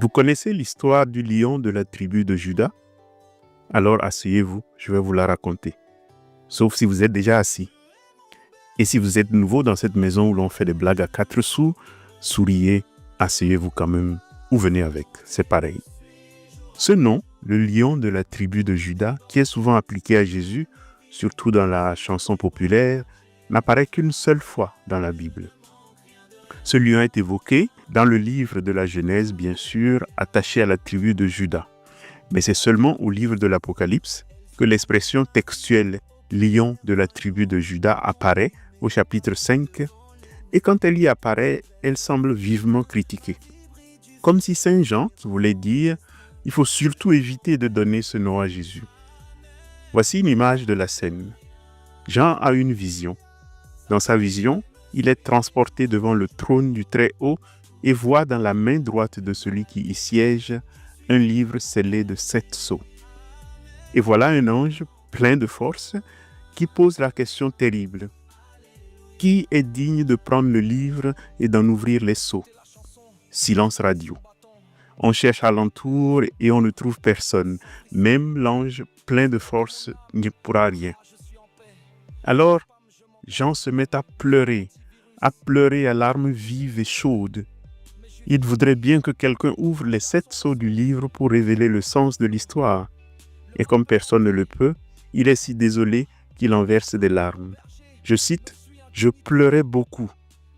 Vous connaissez l'histoire du lion de la tribu de Juda? Alors asseyez-vous, je vais vous la raconter. Sauf si vous êtes déjà assis. Et si vous êtes nouveau dans cette maison où l'on fait des blagues à 4 sous, souriez, asseyez-vous quand même, ou venez avec, c'est pareil. Ce nom, le lion de la tribu de Juda, qui est souvent appliqué à Jésus, surtout dans la chanson populaire, n'apparaît qu'une seule fois dans la Bible. Ce lion est évoqué dans le livre de la Genèse, bien sûr, attaché à la tribu de Juda. Mais c'est seulement au livre de l'Apocalypse que l'expression textuelle « lion de la tribu de Juda » apparaît au chapitre 5, et quand elle y apparaît, elle semble vivement critiquée. Comme si Saint Jean voulait dire « il faut surtout éviter de donner ce nom à Jésus ». Voici une image de la scène. Jean a une vision. Dans sa vision, il est transporté devant le trône du Très-Haut et voit dans la main droite de celui qui y siège un livre scellé de 7 sceaux. Et voilà un ange plein de force qui pose la question terrible. Qui est digne de prendre le livre et d'en ouvrir les sceaux? Silence radio. On cherche alentour et on ne trouve personne. Même l'ange plein de force n'y pourra rien. Alors, Jean se met à pleurer à larmes vives et chaudes. Il voudrait bien que quelqu'un ouvre les 7 sceaux du livre pour révéler le sens de l'histoire. Et comme personne ne le peut, il est si désolé qu'il en verse des larmes. Je cite, « Je pleurais beaucoup,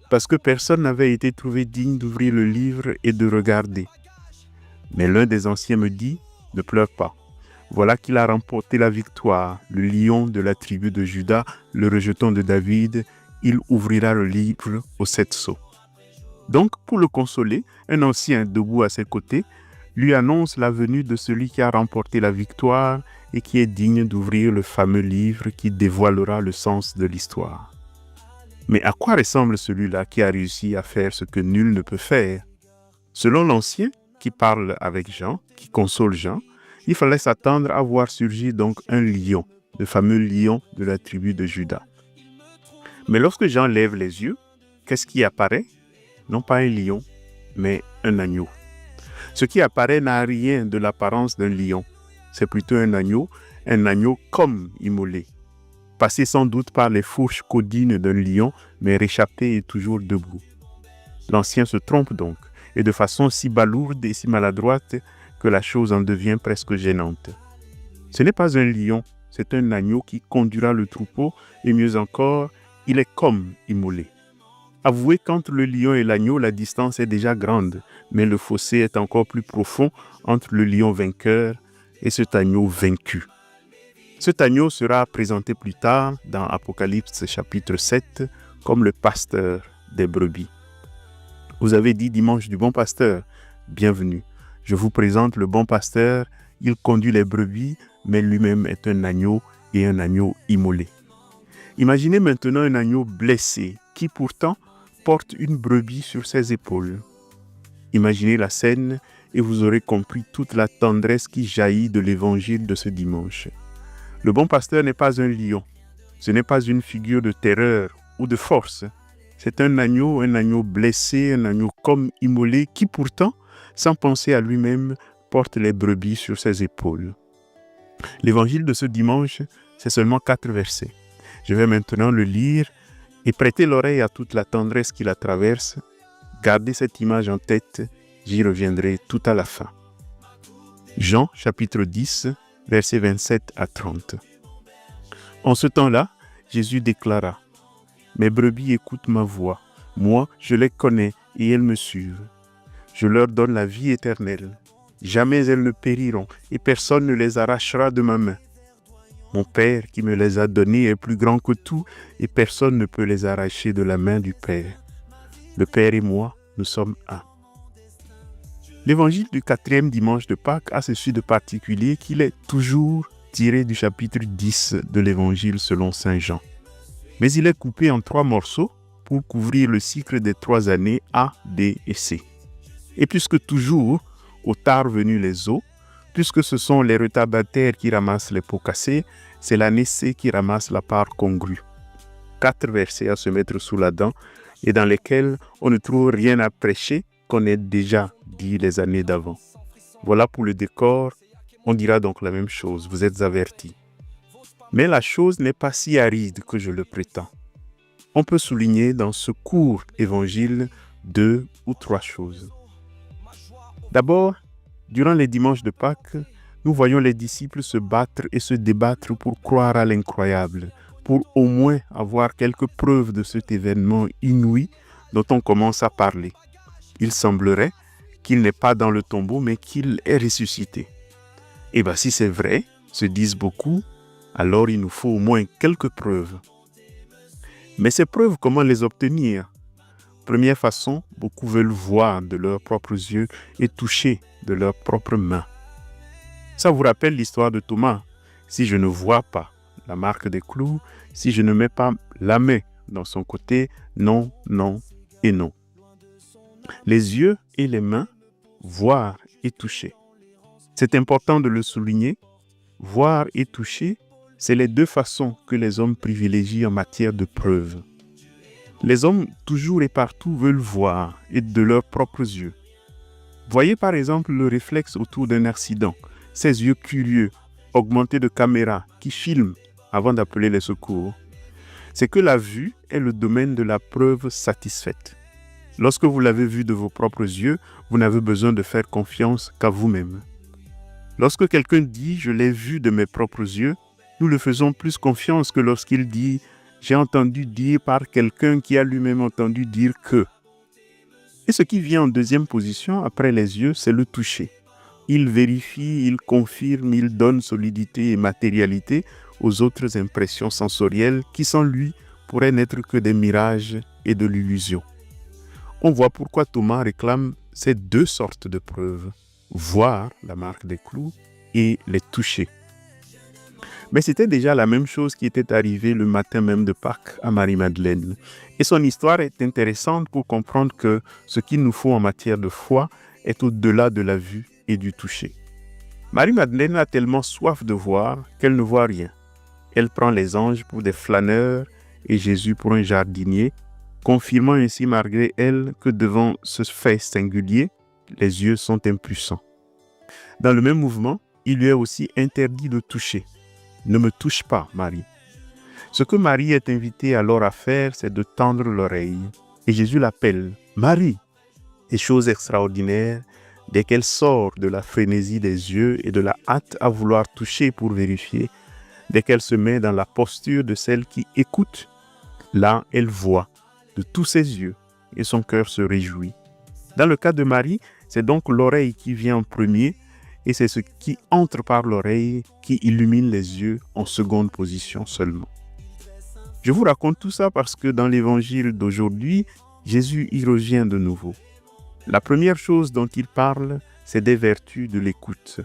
parce que personne n'avait été trouvé digne d'ouvrir le livre et de regarder. » Mais l'un des anciens me dit, « Ne pleure pas. Voilà qu'il a remporté la victoire, le lion de la tribu de Juda, le rejeton de David, il ouvrira le livre aux 7 sceaux. » Donc, pour le consoler, un ancien debout à ses côtés lui annonce la venue de celui qui a remporté la victoire et qui est digne d'ouvrir le fameux livre qui dévoilera le sens de l'histoire. Mais à quoi ressemble celui-là qui a réussi à faire ce que nul ne peut faire? Selon l'ancien qui parle avec Jean, qui console Jean, il fallait s'attendre à voir surgir donc un lion, le fameux lion de la tribu de Juda. Mais lorsque Jean lève les yeux, qu'est-ce qui apparaît? Non pas un lion, mais un agneau. Ce qui apparaît n'a rien de l'apparence d'un lion. C'est plutôt un agneau comme immolé. Passé sans doute par les fourches caudines d'un lion, mais réchappé et toujours debout. L'ancien se trompe donc, et de façon si balourde et si maladroite que la chose en devient presque gênante. Ce n'est pas un lion, c'est un agneau qui conduira le troupeau, et mieux encore, il est comme immolé. Avouez qu'entre le lion et l'agneau, la distance est déjà grande, mais le fossé est encore plus profond entre le lion vainqueur et cet agneau vaincu. Cet agneau sera présenté plus tard dans Apocalypse chapitre 7 comme le pasteur des brebis. Vous avez dit dimanche du bon pasteur, bienvenue. Je vous présente le bon pasteur, il conduit les brebis, mais lui-même est un agneau et un agneau immolé. Imaginez maintenant un agneau blessé qui pourtant porte une brebis sur ses épaules. Imaginez la scène et vous aurez compris toute la tendresse qui jaillit de l'évangile de ce dimanche. Le bon pasteur n'est pas un lion, ce n'est pas une figure de terreur ou de force. C'est un agneau blessé, un agneau comme immolé qui pourtant, sans penser à lui-même, porte les brebis sur ses épaules. L'évangile de ce dimanche, c'est seulement 4 versets. Je vais maintenant le lire et prêtez l'oreille à toute la tendresse qui la traverse. Gardez cette image en tête, j'y reviendrai tout à la fin. Jean chapitre 10, versets 27 à 30. En ce temps-là, Jésus déclara, « Mes brebis écoutent ma voix, moi je les connais et elles me suivent. Je leur donne la vie éternelle, jamais elles ne périront et personne ne les arrachera de ma main. Mon Père qui me les a donnés est plus grand que tout et personne ne peut les arracher de la main du Père. Le Père et moi, nous sommes un. » L'évangile du 4e dimanche de Pâques a ceci de particulier qu'il est toujours tiré du chapitre 10 de l'évangile selon saint Jean. Mais il est coupé en 3 morceaux pour couvrir le cycle des 3 années A, D et C. Et puisque toujours, au tard venu les eaux, puisque ce sont les retardataires qui ramassent les pots cassés, c'est l'année C qui ramasse la part congrue. 4 versets à se mettre sous la dent et dans lesquels on ne trouve rien à prêcher qu'on ait déjà dit les années d'avant. Voilà pour le décor, on dira donc la même chose, vous êtes avertis. Mais la chose n'est pas si aride que je le prétends. On peut souligner dans ce court évangile 2 ou 3 choses. D'abord, durant les dimanches de Pâques, nous voyons les disciples se battre et se débattre pour croire à l'incroyable, pour au moins avoir quelques preuves de cet événement inouï dont on commence à parler. Il semblerait qu'il n'est pas dans le tombeau, mais qu'il est ressuscité. Et bien si c'est vrai, se disent beaucoup, alors il nous faut au moins quelques preuves. Mais ces preuves, comment les obtenir? Première façon, beaucoup veulent voir de leurs propres yeux et toucher de leurs propres mains. Ça vous rappelle l'histoire de Thomas. Si je ne vois pas la marque des clous, si je ne mets pas la main dans son côté, non, non et non. Les yeux et les mains, voir et toucher. C'est important de le souligner. Voir et toucher, c'est les deux façons que les hommes privilégient en matière de preuves. Les hommes, toujours et partout, veulent voir et de leurs propres yeux. Voyez par exemple le réflexe autour d'un accident. Ces yeux curieux, augmentés de caméras, qui filment avant d'appeler les secours. C'est que la vue est le domaine de la preuve satisfaite. Lorsque vous l'avez vu de vos propres yeux, vous n'avez besoin de faire confiance qu'à vous-même. Lorsque quelqu'un dit « je l'ai vu de mes propres yeux », nous le faisons plus confiance que lorsqu'il dit « j'ai entendu dire par quelqu'un qui a lui-même entendu dire que ». Et ce qui vient en deuxième position, après les yeux, c'est le toucher. Il vérifie, il confirme, il donne solidité et matérialité aux autres impressions sensorielles qui, sans lui, pourraient n'être que des mirages et de l'illusion. On voit pourquoi Thomas réclame ces deux sortes de preuves, voir la marque des clous et les toucher. Mais c'était déjà la même chose qui était arrivée le matin même de Pâques à Marie-Madeleine. Et son histoire est intéressante pour comprendre que ce qu'il nous faut en matière de foi est au-delà de la vue et du toucher. Marie-Madeleine a tellement soif de voir qu'elle ne voit rien. Elle prend les anges pour des flâneurs et Jésus pour un jardinier, confirmant ainsi malgré elle que devant ce fait singulier, les yeux sont impuissants. Dans le même mouvement, il lui est aussi interdit de toucher. Ne me touche pas, Marie. Ce que Marie est invitée alors à faire, c'est de tendre l'oreille. Et Jésus l'appelle Marie. Et chose extraordinaire, dès qu'elle sort de la frénésie des yeux et de la hâte à vouloir toucher pour vérifier, dès qu'elle se met dans la posture de celle qui écoute, là, elle voit de tous ses yeux et son cœur se réjouit. Dans le cas de Marie, c'est donc l'oreille qui vient en premier et c'est ce qui entre par l'oreille qui illumine les yeux en seconde position seulement. Je vous raconte tout ça parce que dans l'évangile d'aujourd'hui, Jésus y revient de nouveau. La première chose dont il parle, c'est des vertus de l'écoute.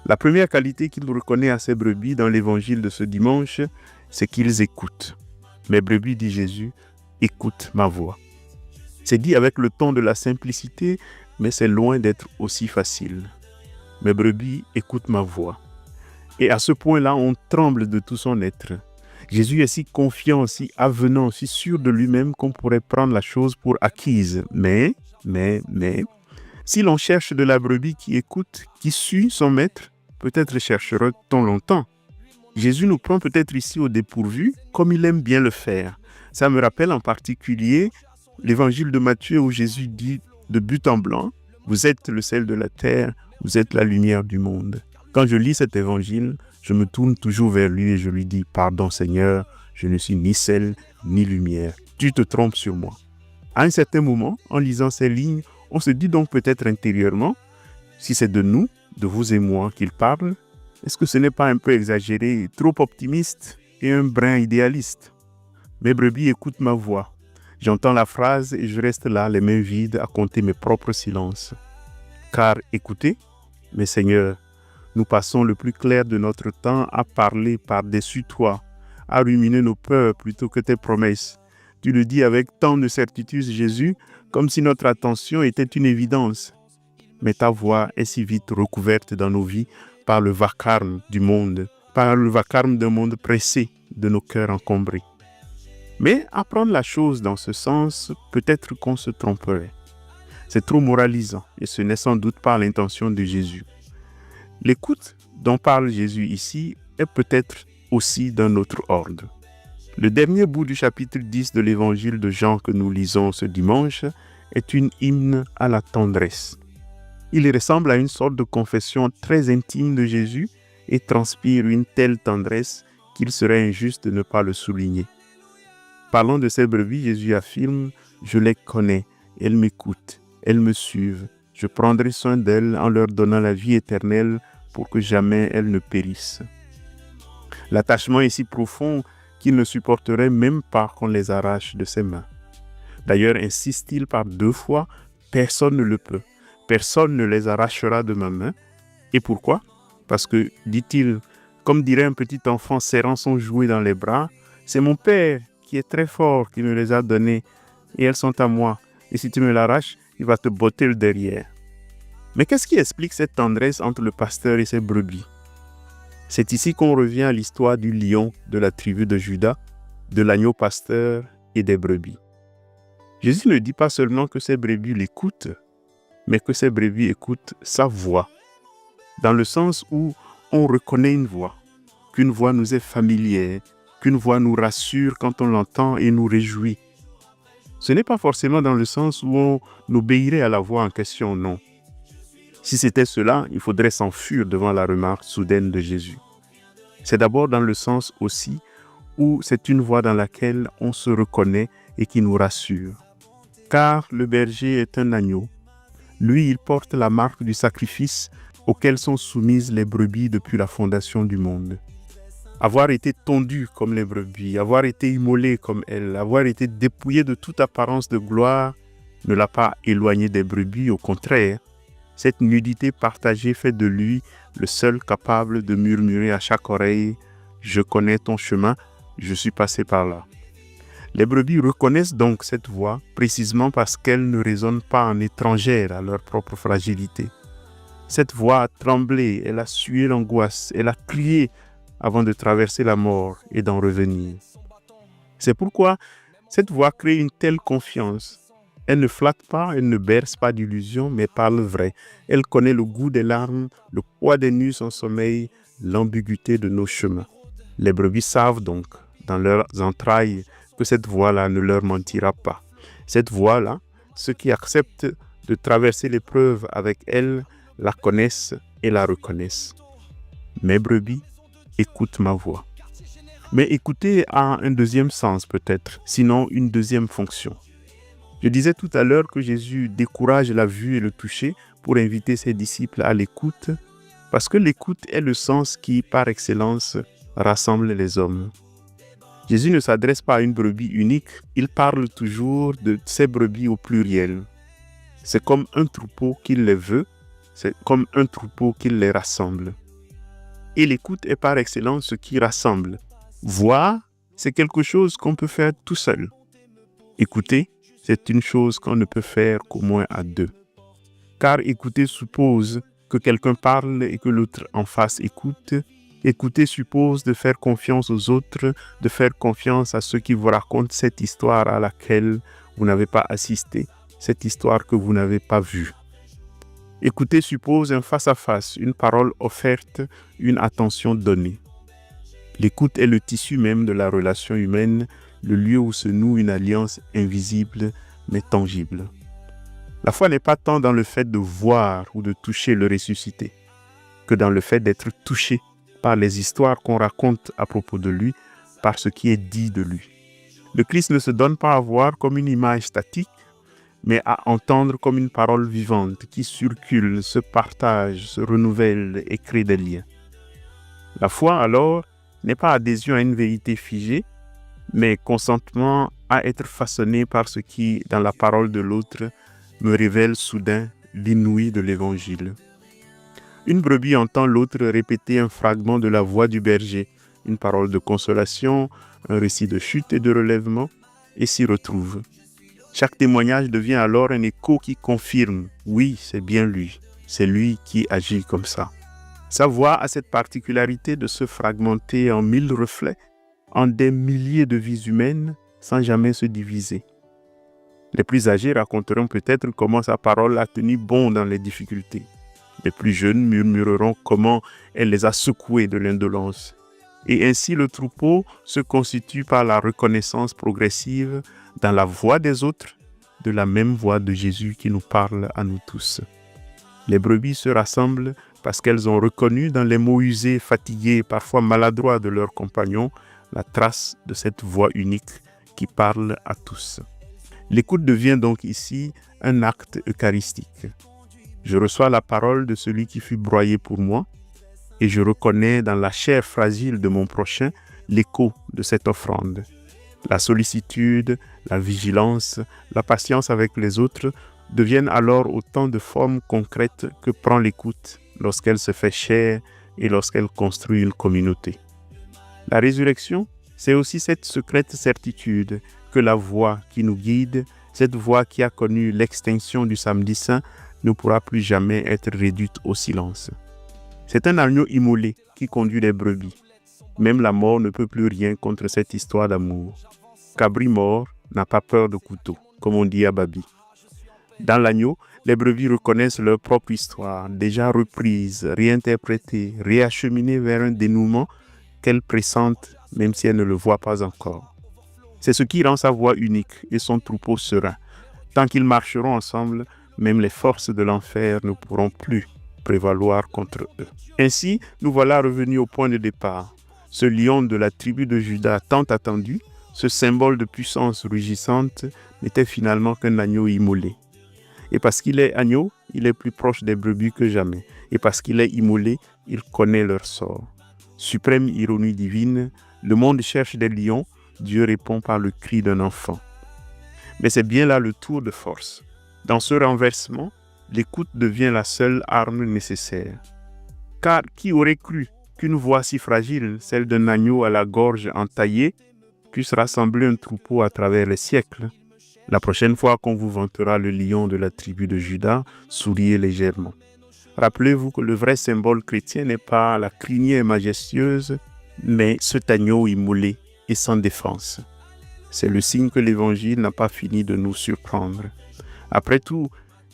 La première qualité qu'il reconnaît à ses brebis dans l'évangile de ce dimanche, c'est qu'ils écoutent. Mes brebis, dit Jésus, écoute ma voix. C'est dit avec le ton de la simplicité, mais c'est loin d'être aussi facile. Mes brebis écoutent ma voix. Et à ce point-là, on tremble de tout son être. Jésus est si confiant, si avenant, si sûr de lui-même qu'on pourrait prendre la chose pour acquise. Mais, si l'on cherche de la brebis qui écoute, qui suit son maître, peut-être cherchera-t-on longtemps. Jésus nous prend peut-être ici au dépourvu, comme il aime bien le faire. Ça me rappelle en particulier l'évangile de Matthieu où Jésus dit de but en blanc, « Vous êtes le sel de la terre, vous êtes la lumière du monde. » Quand je lis cet évangile, je me tourne toujours vers lui et je lui dis « Pardon Seigneur, je ne suis ni sel ni lumière. Tu te trompes sur moi. » À un certain moment, en lisant ces lignes, on se dit donc peut-être intérieurement, si c'est de nous, de vous et moi qu'il parle, est-ce que ce n'est pas un peu exagéré, trop optimiste et un brin idéaliste? Mes brebis écoutent ma voix. J'entends la phrase et je reste là, les mains vides, à compter mes propres silences. Car écoutez, mes seigneurs, nous passons le plus clair de notre temps à parler par-dessus toi, à ruminer nos peurs plutôt que tes promesses. Tu le dis avec tant de certitude, Jésus, comme si notre attention était une évidence. Mais ta voix est si vite recouverte dans nos vies par le vacarme du monde, par le vacarme d'un monde pressé, de nos cœurs encombrés. Mais apprendre la chose dans ce sens, peut-être qu'on se tromperait. C'est trop moralisant et ce n'est sans doute pas l'intention de Jésus. L'écoute dont parle Jésus ici est peut-être aussi d'un autre ordre. Le dernier bout du chapitre 10 de l'évangile de Jean que nous lisons ce dimanche est une hymne à la tendresse. Il ressemble à une sorte de confession très intime de Jésus et transpire une telle tendresse qu'il serait injuste de ne pas le souligner. Parlant de ces brebis, Jésus affirme « Je les connais, elles m'écoutent, elles me suivent. Je prendrai soin d'elles en leur donnant la vie éternelle pour que jamais elles ne périssent. » L'attachement est si profond qu'il ne supporterait même pas qu'on les arrache de ses mains. D'ailleurs, insiste-t-il par 2 fois, personne ne le peut. Personne ne les arrachera de ma main. Et pourquoi? Parce que, dit-il, comme dirait un petit enfant serrant son jouet dans les bras, c'est mon Père qui est très fort qui me les a données et elles sont à moi. Et si tu me l'arraches, il va te botter le derrière. Mais qu'est-ce qui explique cette tendresse entre le pasteur et ses brebis? C'est ici qu'on revient à l'histoire du lion de la tribu de Juda, de l'agneau pasteur et des brebis. Jésus ne dit pas seulement que ses brebis l'écoutent, mais que ses brebis écoutent sa voix, dans le sens où on reconnaît une voix, qu'une voix nous est familière, qu'une voix nous rassure quand on l'entend et nous réjouit. Ce n'est pas forcément dans le sens où on obéirait à la voix en question, non. Si c'était cela, il faudrait s'enfuir devant la remarque soudaine de Jésus. C'est d'abord dans le sens aussi où c'est une voix dans laquelle on se reconnaît et qui nous rassure. Car le berger est un agneau. Lui, il porte la marque du sacrifice auquel sont soumises les brebis depuis la fondation du monde. Avoir été tondu comme les brebis, avoir été immolé comme elles, avoir été dépouillé de toute apparence de gloire ne l'a pas éloigné des brebis, au contraire. Cette nudité partagée fait de lui le seul capable de murmurer à chaque oreille « Je connais ton chemin, je suis passé par là ». Les brebis reconnaissent donc cette voix précisément parce qu'elle ne résonne pas en étrangère à leur propre fragilité. Cette voix a tremblé, elle a sué l'angoisse, elle a crié avant de traverser la mort et d'en revenir. C'est pourquoi cette voix crée une telle confiance. Elle ne flatte pas, elle ne berce pas d'illusions, mais parle vrai. Elle connaît le goût des larmes, le poids des nuits sans sommeil, l'ambiguïté de nos chemins. Les brebis savent donc, dans leurs entrailles, que cette voix-là ne leur mentira pas. Cette voix-là, ceux qui acceptent de traverser l'épreuve avec elle, la connaissent et la reconnaissent. Mes brebis écoutent ma voix. Mais écouter a un deuxième sens peut-être, sinon une deuxième fonction. Je disais tout à l'heure que Jésus décourage la vue et le toucher pour inviter ses disciples à l'écoute, parce que l'écoute est le sens qui, par excellence, rassemble les hommes. Jésus ne s'adresse pas à une brebis unique, il parle toujours de ses brebis au pluriel. C'est comme un troupeau qu'il les veut, c'est comme un troupeau qu'il les rassemble. Et l'écoute est par excellence ce qui rassemble. Voir, c'est quelque chose qu'on peut faire tout seul. Écouter, c'est une chose qu'on ne peut faire qu'au moins à 2. Car écouter suppose que quelqu'un parle et que l'autre en face écoute. Écouter suppose de faire confiance aux autres, de faire confiance à ceux qui vous racontent cette histoire à laquelle vous n'avez pas assisté, cette histoire que vous n'avez pas vue. Écouter suppose un face-à-face, une parole offerte, une attention donnée. L'écoute est le tissu même de la relation humaine, le lieu où se noue une alliance invisible mais tangible. La foi n'est pas tant dans le fait de voir ou de toucher le ressuscité, que dans le fait d'être touché par les histoires qu'on raconte à propos de lui, par ce qui est dit de lui. Le Christ ne se donne pas à voir comme une image statique, mais à entendre comme une parole vivante qui circule, se partage, se renouvelle et crée des liens. La foi, alors, n'est pas adhésion à une vérité figée, mais consentement à être façonné par ce qui, dans la parole de l'autre, me révèle soudain l'inouï de l'Évangile. Une brebis entend l'autre répéter un fragment de la voix du berger, une parole de consolation, un récit de chute et de relèvement, et s'y retrouve. Chaque témoignage devient alors un écho qui confirme « oui, c'est bien lui, c'est lui qui agit comme ça ». Sa voix a cette particularité de se fragmenter en 1000 reflets, en des milliers de vies humaines, sans jamais se diviser. Les plus âgés raconteront peut-être comment sa parole a tenu bon dans les difficultés. Les plus jeunes murmureront comment elle les a secoués de l'indolence. Et ainsi le troupeau se constitue par la reconnaissance progressive dans la voix des autres de la même voix de Jésus qui nous parle à nous tous. Les brebis se rassemblent parce qu'elles ont reconnu dans les mots usés, fatigués, parfois maladroits de leurs compagnons, la trace de cette voix unique qui parle à tous. L'écoute devient donc ici un acte eucharistique. Je reçois la parole de celui qui fut broyé pour moi et je reconnais dans la chair fragile de mon prochain l'écho de cette offrande. La sollicitude, la vigilance, la patience avec les autres deviennent alors autant de formes concrètes que prend l'écoute lorsqu'elle se fait chair et lorsqu'elle construit une communauté. La résurrection, c'est aussi cette secrète certitude que la voix qui nous guide, cette voix qui a connu l'extinction du samedi saint, ne pourra plus jamais être réduite au silence. C'est un agneau immolé qui conduit les brebis. Même la mort ne peut plus rien contre cette histoire d'amour. Cabri mort n'a pas peur de couteau, comme on dit à Babi. Dans l'agneau, les brebis reconnaissent leur propre histoire, déjà reprise, réinterprétée, réacheminée vers un dénouement qu'elles pressentent, même si elles ne le voient pas encore. C'est ce qui rend sa voix unique et son troupeau serein. Tant qu'ils marcheront ensemble, même les forces de l'enfer ne pourront plus prévaloir contre eux. Ainsi, nous voilà revenus au point de départ. Ce lion de la tribu de Juda tant attendu, ce symbole de puissance rugissante, n'était finalement qu'un agneau immolé. Et parce qu'il est agneau, il est plus proche des brebis que jamais. Et parce qu'il est immolé, il connaît leur sort. Suprême ironie divine, le monde cherche des lions, Dieu répond par le cri d'un enfant. Mais c'est bien là le tour de force. Dans ce renversement, l'écoute devient la seule arme nécessaire. Car qui aurait cru qu'une voix si fragile, celle d'un agneau à la gorge entaillée, puisse rassembler un troupeau à travers les siècles? La prochaine fois qu'on vous vantera le lion de la tribu de Juda, souriez légèrement. Rappelez-vous que le vrai symbole chrétien n'est pas la crinière majestueuse, mais cet agneau immolé et sans défense. C'est le signe que l'Évangile n'a pas fini de nous surprendre. Après tout,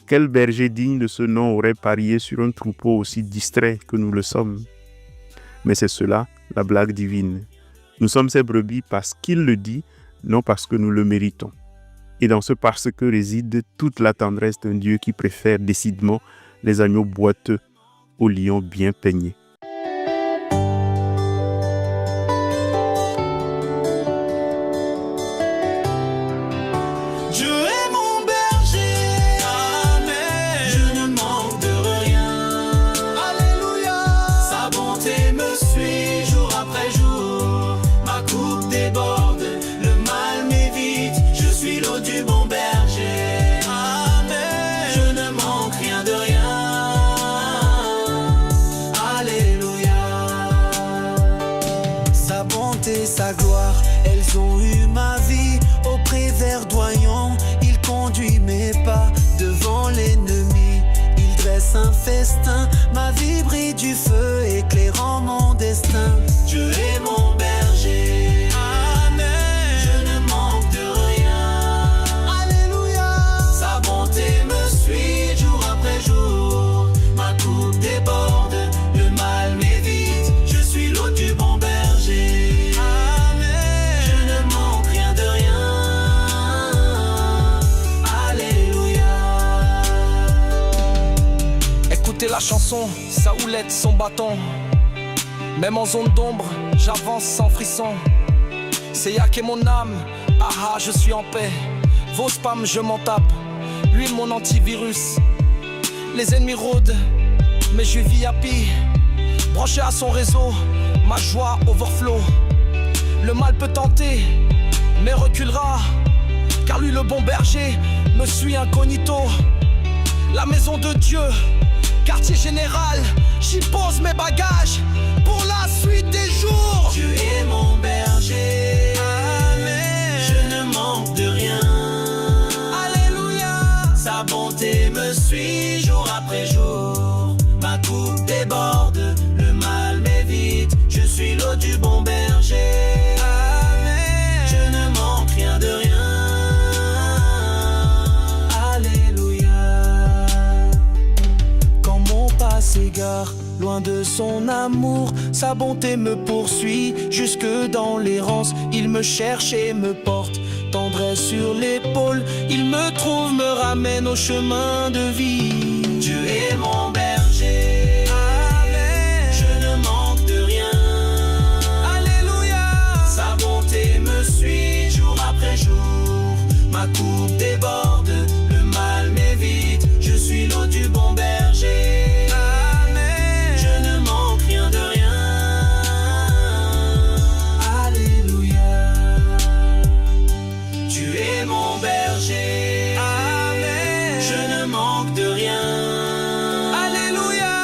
quel berger digne de ce nom aurait parié sur un troupeau aussi distrait que nous le sommes? Mais c'est cela, la blague divine. Nous sommes ces brebis parce qu'il le dit, non parce que nous le méritons. Et dans ce parce que réside toute la tendresse d'un Dieu qui préfère décidément les agneaux boiteux aux lions bien peignés. Sa gloire, elles ont eu ma vie auprès verdoyant. Il conduit mes pas devant l'ennemi. Il dresse un festin, ma vie brille du feu, éclairant mon destin. Dieu est mon berger. Amen. Je ne manque de rien. Alléluia. Sa bonté me suit jour après jour. Ma coupe déborde, le mal m'évite. Je suis l'hôte du bon berger. La chanson, sa houlette, son bâton. Même en zone d'ombre, j'avance sans frisson. C'est Yak et mon âme, ah je suis en paix. Vos spams, je m'en tape. Lui, mon antivirus. Les ennemis rôdent, mais je vis happy. Branché à son réseau, ma joie overflow. Le mal peut tenter, mais reculera. Car lui, le bon berger, me suit incognito. La maison de Dieu, quartier général, j'y pose mes bagages pour la suite des jours. Dieu est mon berger. Amen. Je ne manque de rien. Alléluia. Sa bonté me suit jour après jour. Ma coupe déborde, le mal m'évite. Je suis l'hôte du bon berger. Amen. Je ne manque rien de rien. s'égare, loin de son amour. Sa bonté me poursuit jusque dans l'errance. Il me cherche et me porte, tendresse sur l'épaule. Il me trouve, me ramène au chemin de vie. Dieu est mon berger, amen. Je ne manque de rien, alléluia. Sa bonté me suit jour après jour. Ma coupe déborde, le mal m'évite. Je suis l'eau du bon berger, amen. Je ne manque rien de rien, alléluia. Tu es mon berger, amen. Je ne manque de rien, alléluia.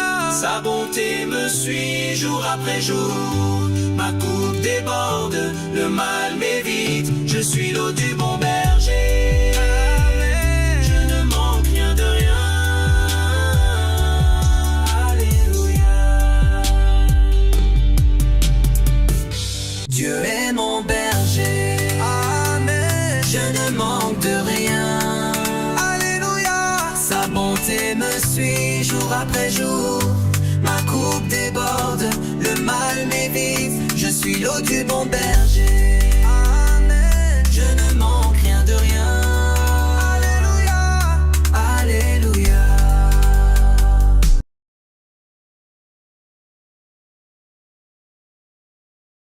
Sa bonté me suit jour après jour. Ma coupe déborde, le mal m'évite. Je suis l'eau du bon berger, amen. Je ne manque rien de rien, alléluia. Dieu est mon berger, amen. Je ne manque de rien, alléluia. Sa bonté me suit jour après jour. Ma coupe déborde, le mal m'évite. Je suis l'eau du bon berger.